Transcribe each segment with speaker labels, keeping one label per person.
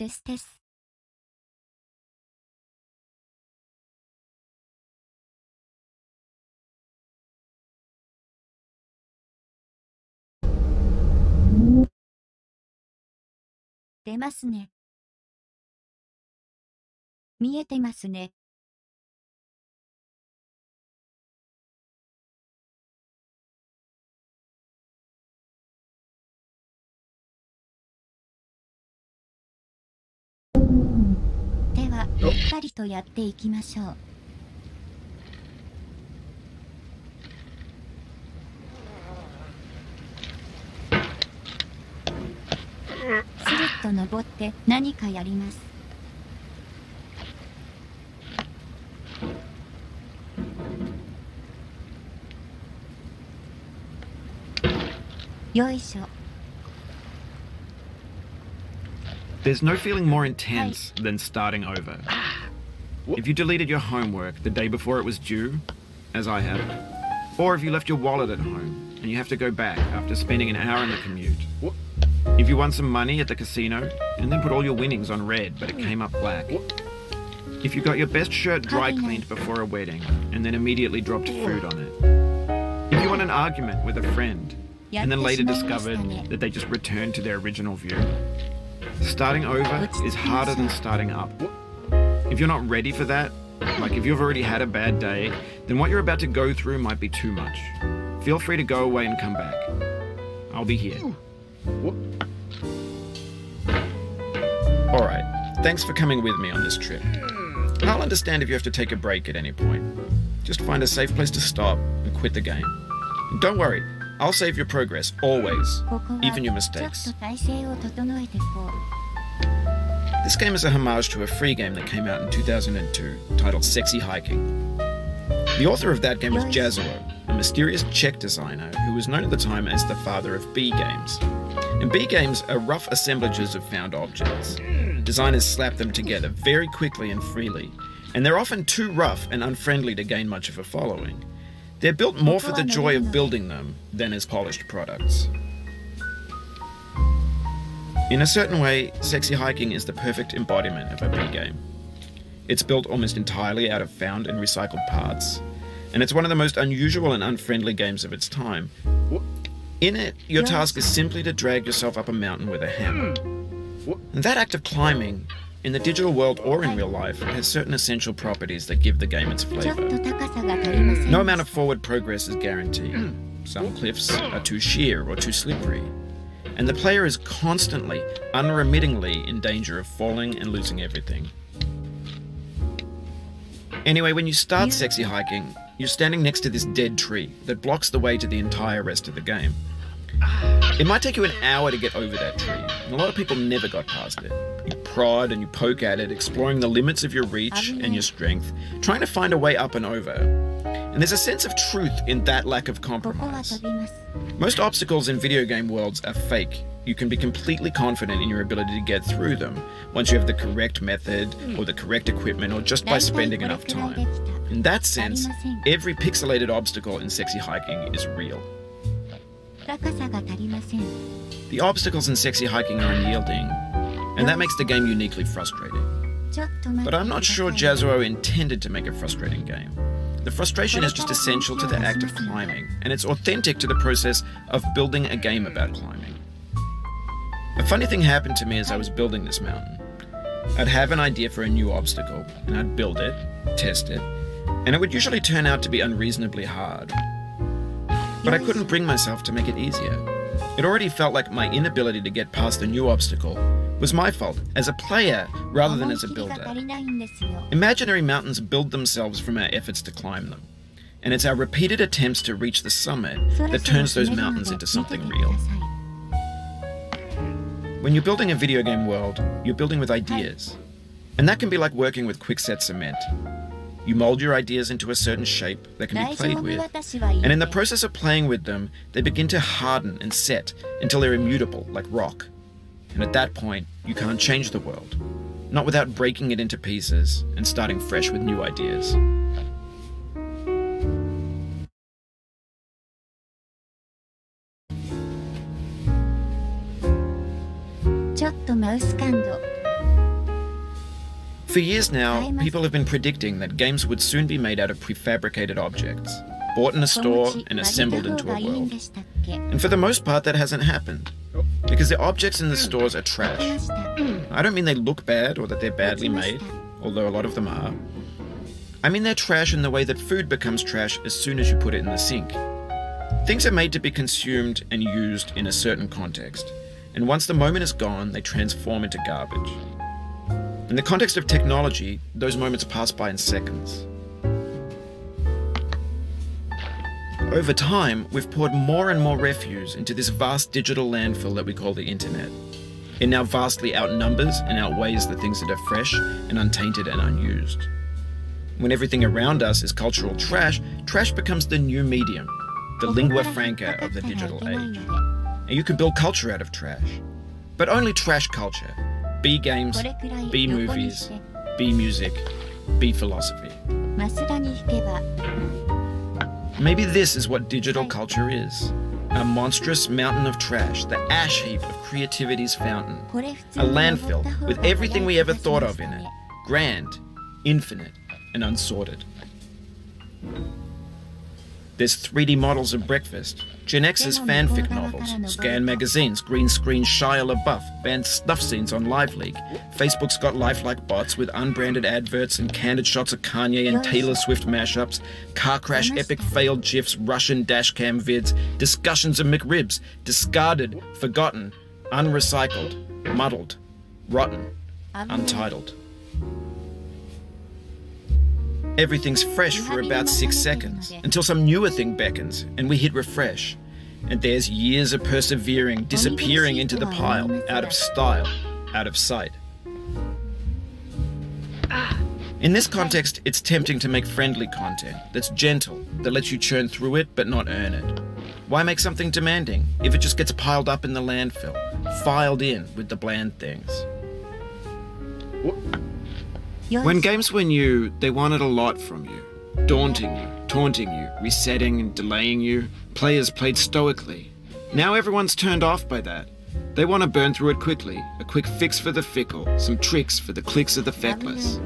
Speaker 1: ですです。出ますね。見えてますね。では、しっかりとやっていきましょう。スルッと登って何かやります。よいしょ。
Speaker 2: There's no feeling more intense than starting over. If you deleted your homework the day before it was due, as I have, or if you left your wallet at home and you have to go back after spending an hour in the commute. If you won some money at the casino and then put all your winnings on red but it came up black. If you got your best shirt dry cleaned before a wedding and then immediately dropped food on it. If you won an argument with a friend and then later discovered that they just returned to their original view. Starting over is harder than starting up. If you're not ready for that, like if you've already had a bad day, then what you're about to go through might be too much. Feel free to go away and come back. I'll be here. Alright, thanks for coming with me on this trip. I'll understand if you have to take a break at any point. Just find a safe place to stop and quit the game. And don't worry, I'll save your progress, always, even your mistakes. This game is a homage to a free game that came out in 2002, titled Sexy Hiking. The author of that game was Jazzuo, a mysterious Czech designer who was known at the time as the father of B games. And B games are rough assemblages of found objects. Designers slap them together very quickly and freely, and they're often too rough and unfriendly to gain much of a following. They're built more for the joy of building them than as polished products. In a certain way, Sexy Hiking is the perfect embodiment of a B game. It's built almost entirely out of found and recycled parts, and it's one of the most unusual and unfriendly games of its time. In it, your task is simply to drag yourself up a mountain with a hammer. And that act of climbing, in the digital world or in real life, has certain essential properties that give the game its flavor. No amount of forward progress is guaranteed. Some cliffs are too sheer or too slippery. And the player is constantly, unremittingly in danger of falling and losing everything. Anyway, when you start Sexy Hiking, you're standing next to this dead tree that blocks the way to the entire rest of the game. It might take you an hour to get over that tree, and a lot of people never got past it. You prod and you poke at it, exploring the limits of your reach and your strength, trying to find a way up and over. And there's a sense of truth in that lack of compromise. Most obstacles in video game worlds are fake. You can be completely confident in your ability to get through them once you have the correct method or the correct equipment or just by spending enough time. In that sense, every pixelated obstacle in Sexy Hiking is real. The obstacles in Sexy Hiking are unyielding, and that makes the game uniquely frustrating. But I'm not sure Jazzuo intended to make a frustrating game. The frustration is just essential to the act of climbing, and it's authentic to the process of building a game about climbing. A funny thing happened to me as I was building this mountain. I'd have an idea for a new obstacle, and I'd build it, test it, and it would usually turn out to be unreasonably hard. But I couldn't bring myself to make it easier. It already felt like my inability to get past the new obstacle was my fault as a player rather than as a builder. Imaginary mountains build themselves from our efforts to climb them, and it's our repeated attempts to reach the summit that turns those mountains into something real. When you're building a video game world, you're building with ideas, and that can be like working with quickset cement. You mold your ideas into a certain shape that can be played with, and in the process of playing with them, they begin to harden and set until they're immutable, like rock. And at that point, you can't change the world, not without breaking it into pieces and starting fresh with new ideas. For years now, people have been predicting that games would soon be made out of prefabricated objects, bought in a store and assembled into a world. And for the most part, that hasn't happened, because the objects in the stores are trash. I don't mean they look bad or that they're badly made, although a lot of them are. I mean they're trash in the way that food becomes trash as soon as you put it in the sink. Things are made to be consumed and used in a certain context, and once the moment is gone, they transform into garbage. In the context of technology, those moments pass by in seconds. Over time, we've poured more and more refuse into this vast digital landfill that we call the internet. It now vastly outnumbers and outweighs the things that are fresh and untainted and unused. When everything around us is cultural trash, trash becomes the new medium, the lingua franca of the digital age. And you can build culture out of trash. But only trash culture. B games, B movies, B music, B philosophy. Maybe this is what digital culture is. A monstrous mountain of trash, the ash heap of creativity's fountain. A landfill with everything we ever thought of in it. Grand, infinite, and unsorted. There's 3D models of breakfast, Gen X's fanfic novels, scan magazines, green screen Shia LaBeouf, banned snuff scenes on LiveLeak. Facebook's got lifelike bots with unbranded adverts and candid shots of Kanye and Taylor Swift mashups, car crash epic failed GIFs, Russian dashcam vids, discussions of McRibs, discarded, forgotten, unrecycled, muddled, rotten, untitled. Everything's fresh for about 6 seconds, until some newer thing beckons, and we hit refresh. And there's years of persevering, disappearing into the pile, out of style, out of sight. In this context, it's tempting to make friendly content that's gentle, that lets you churn through it but not earn it. Why make something demanding if it just gets piled up in the landfill, filed in with the bland things? When games were new, they wanted a lot from you. Daunting you, taunting you, resetting and delaying you. Players played stoically. Now everyone's turned off by that. They want to burn through it quickly, a quick fix for the fickle, some tricks for the clicks of the feckless.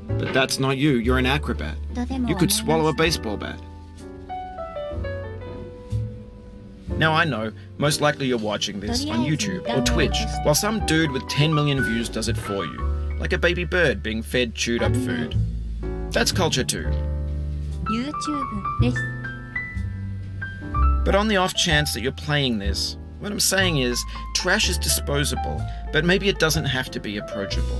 Speaker 2: But that's not you, you're an acrobat. You could swallow a baseball bat. Now I know, most likely you're watching this on YouTube or Twitch, while some dude with 10 million views does it for you. Like a baby bird being fed chewed up food. That's culture too. But on the off chance that you're playing this, what I'm saying is, trash is disposable, but maybe it doesn't have to be approachable.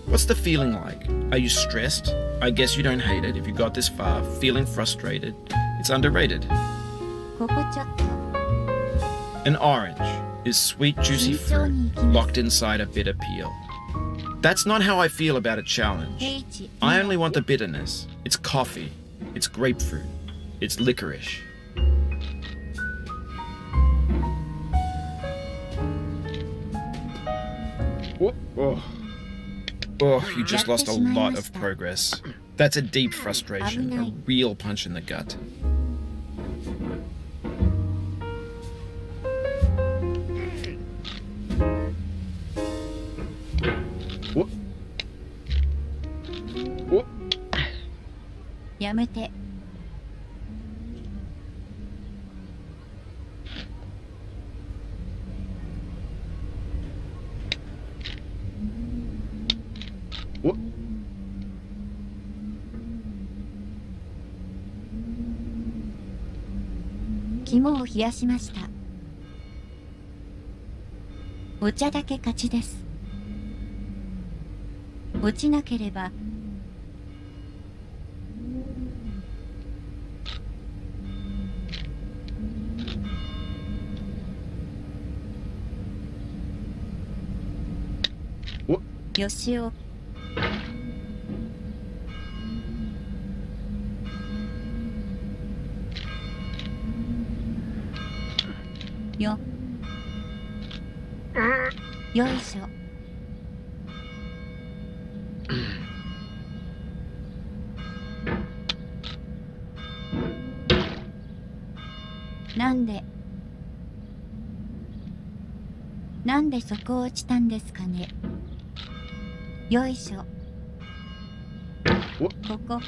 Speaker 2: What's the feeling like? Are you stressed? I guess you don't hate it if you got this far, feeling frustrated. It's underrated. An orange is sweet, juicy fruit locked inside a bitter peel. That's not how I feel about a challenge. I only want the bitterness. It's coffee. It's grapefruit. It's licorice. Oh, you just lost a lot of progress. That's a deep frustration, a real punch in the gut.
Speaker 1: 肝を冷やしました。お茶だけ勝ちです。落ちなければよしおよよいしょなんでそこ落ちたんですかねよいしょここ。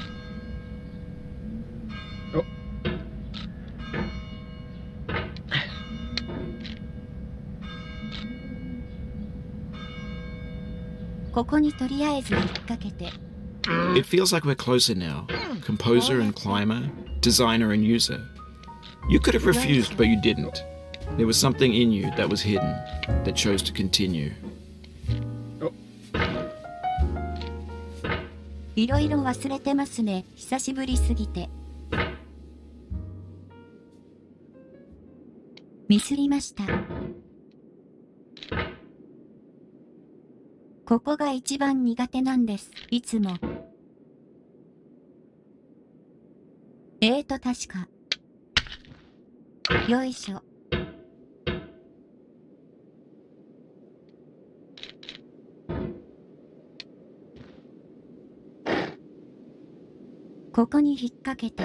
Speaker 1: ここにとりあえず引っ掛けて。
Speaker 2: It feels like we're closer now. Composer and climber, designer and user. You could have refused, but you didn't. There was something in you that was hidden, that chose to continue.
Speaker 1: いろいろ忘れてますね。久しぶりすぎて。ミスりました。ここが一番苦手なんです。いつも。確か。よいしょ。ここに引っ掛けて。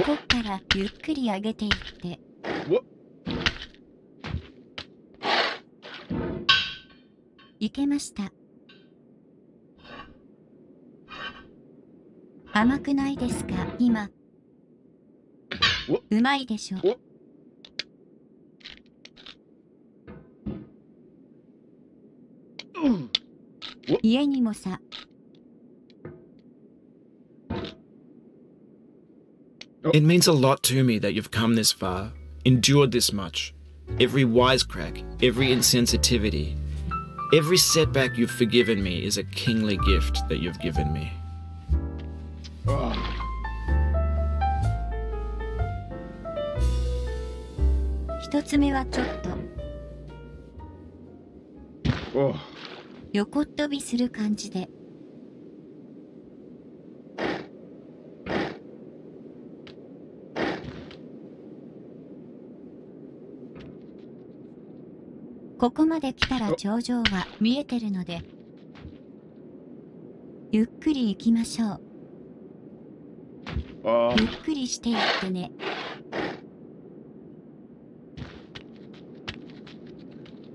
Speaker 1: こっからゆっくり上げていって。いけました。甘くないですか今。うまいでしょ。家にもさ。
Speaker 2: It means a lot to me that you've come this far, endured this much. Every wisecrack, every insensitivity, every setback you've forgiven me is a kingly gift that you've given me.
Speaker 1: 一つ目はちょっと横っ飛びする感じで。ここまで来たら頂上は見えてるので、ゆっくり行きましょう。ゆっくりしていってね。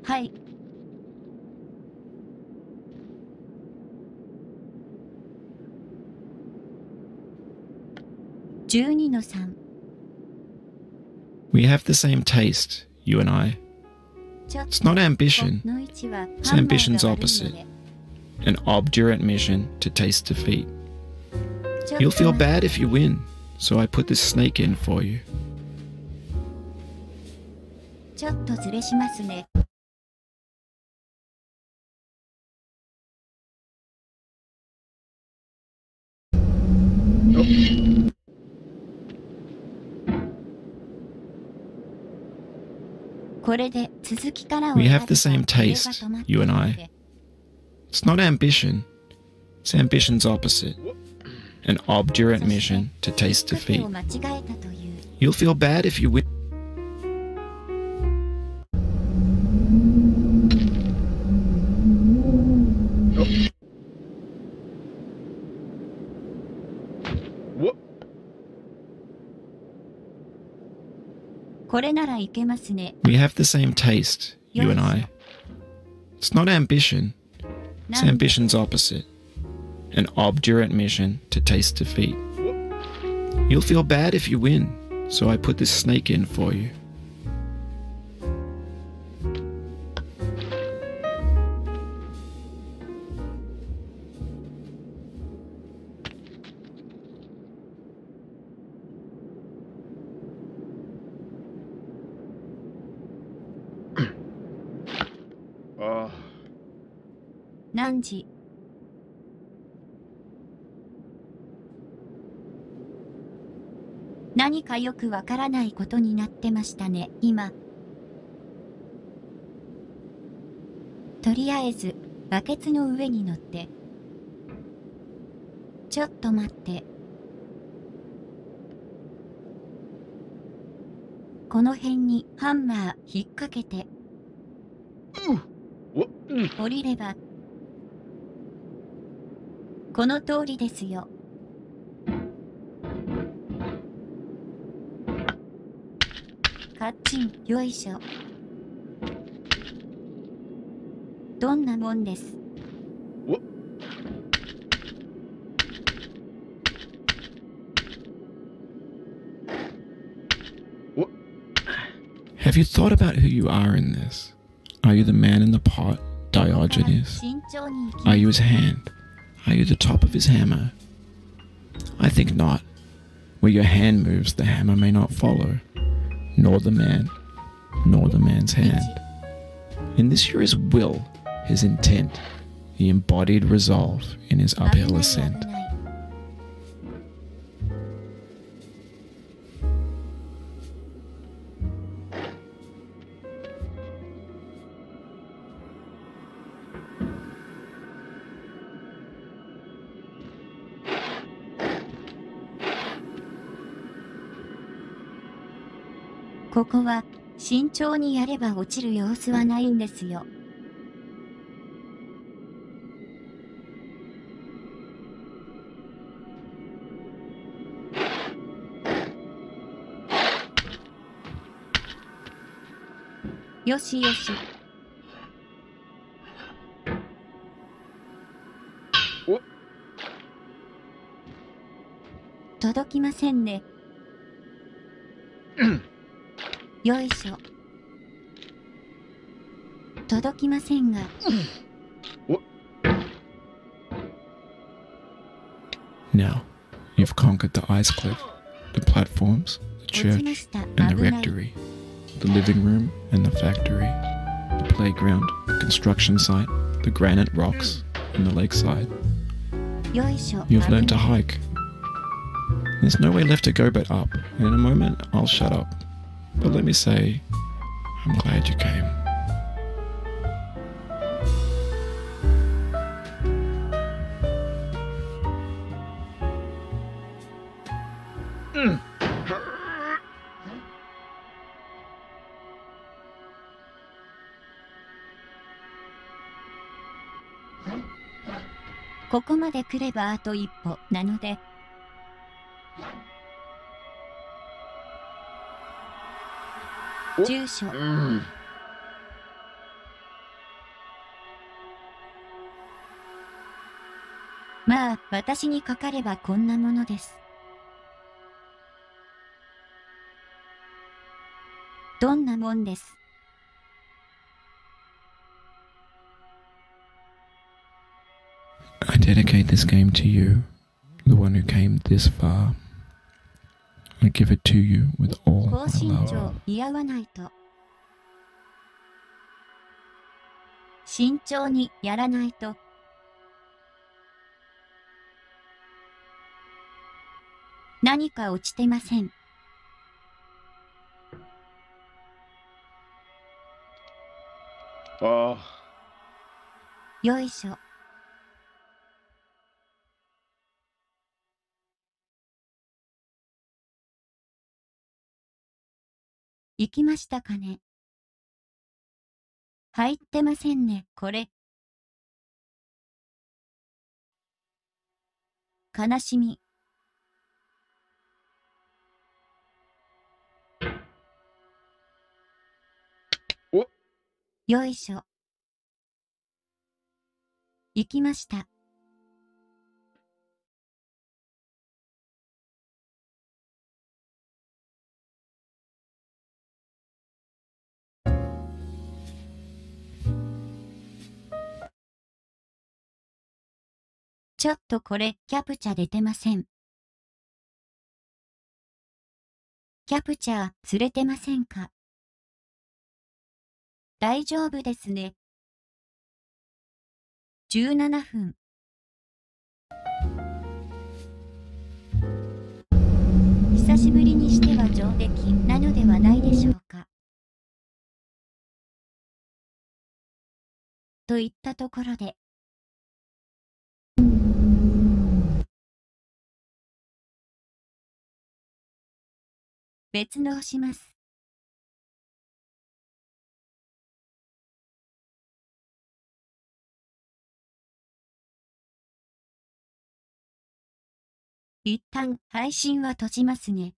Speaker 1: はい。12の3。
Speaker 2: We have the same taste, you and I. It's not ambition. It's ambition's opposite. An obdurate mission to taste defeat. You'll feel bad if you win, so I put this snake in for you.
Speaker 1: ちょっとずれしますね。これで続きからを
Speaker 2: We have the same taste, you and I. It's not ambition. It's ambition's opposite. An obdurate mission to taste defeat. You'll feel bad if you win.
Speaker 1: これならいけますね。
Speaker 2: We have the same taste, you and I. It's not ambition. It's ambition's opposite. An obdurate mission to taste defeat. You'll feel bad if you win, so I put this snake in for you.
Speaker 1: 何時？何かよくわからないことになってましたね、今。とりあえず、バケツの上に乗って。ちょっと待って。この辺にハンマー引っ掛けて。降りれば。この通りですよ。カッチン、よいしょ。どんなもんです。
Speaker 2: Have you thought about who you are in this? Are you the man in the pot, Diogenes? Are you his hand? Are you the top of his hammer? I think not. Where your hand moves, the hammer may not follow, nor the man, nor the man's hand. In this you're his will, his intent, the embodied resolve in his uphill ascent.
Speaker 1: "ここは慎重にやれば落ちる様子はないんですよ。よしよし。届きませんね。よいしょ。届きませんが。
Speaker 2: Now, you've conquered the ice cliff, the platforms, the church, and the rectory, the living room and the factory, the playground, the construction site, the granite rocks, and the lakeside.
Speaker 1: よいしょ。
Speaker 2: You've learned to hike. There's no way left to go but up, and in a moment I'll shut up. But let me say, I'm glad you came. Mm.
Speaker 1: ここまで来ればあと一歩なので。住所。まあ、私にかかればこんなものです。どんなもんです。
Speaker 2: I dedicate this game to you, the one who came this far. I give it to you with all
Speaker 1: 高
Speaker 2: my
Speaker 1: 身
Speaker 2: love.
Speaker 1: 長似合わないと。慎重にやらないと。何か落ちてません。よいしょ。行きましたかね。入ってませんね、これ。悲しみ。よいしょ。行きました。ちょっとこれ、キャプチャ出てません。キャプチャー、釣れてませんか？大丈夫ですね。17分。久しぶりにしては上出来なのではないでしょうか。といったところで。別のをします。一旦配信は閉じますね。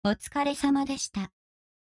Speaker 1: お疲れ様でした。